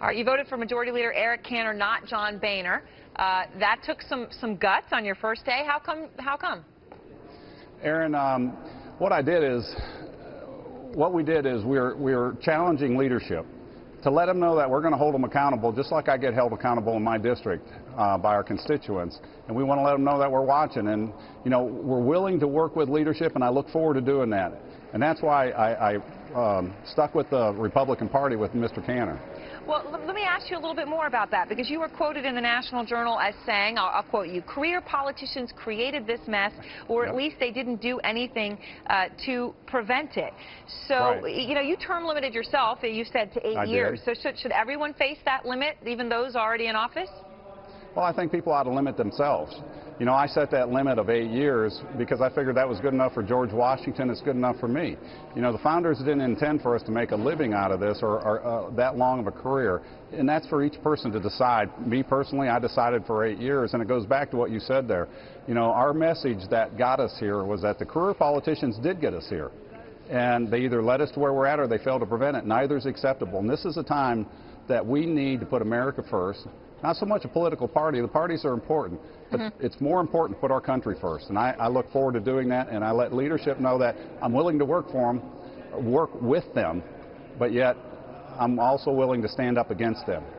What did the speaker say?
All right, you voted for Majority Leader Eric Cantor, not John Boehner. That took some guts on your first day. How come? Erin, what we did is we're challenging leadership to let them know that we're going to hold them accountable, just like I get held accountable in my district by our constituents. And we want to let them know that we're watching. And, you know, we're willing to work with leadership, and I look forward to doing that. And that's why I stuck with the Republican Party with Mr. Cantor. Well, let me ask you a little bit more about that, because you were quoted in the National Journal as saying, I'll quote you, career politicians created this mess, or at least they didn't do anything to prevent it. So, you know, you term limited yourself, you said, to 8 years. So should everyone face that limit, even those already in office? Well, I think people ought to limit themselves. You know, I set that limit of 8 years because I figured that was good enough for George Washington. It's good enough for me. You know, the founders didn't intend for us to make a living out of this or that long of a career. And that's for each person to decide. Me personally, I decided for 8 years. And it goes back to what you said there. You know, our message that got us here was that the career politicians did get us here. And they either led us to where we're at or they failed to prevent it. Neither is acceptable. And this is a time that we need to put America first. Not so much a political party. The parties are important, but it's more important to put our country first. And I look forward to doing that, and I let leadership know that I'm willing to work for them, work with them, but yet I'm also willing to stand up against them.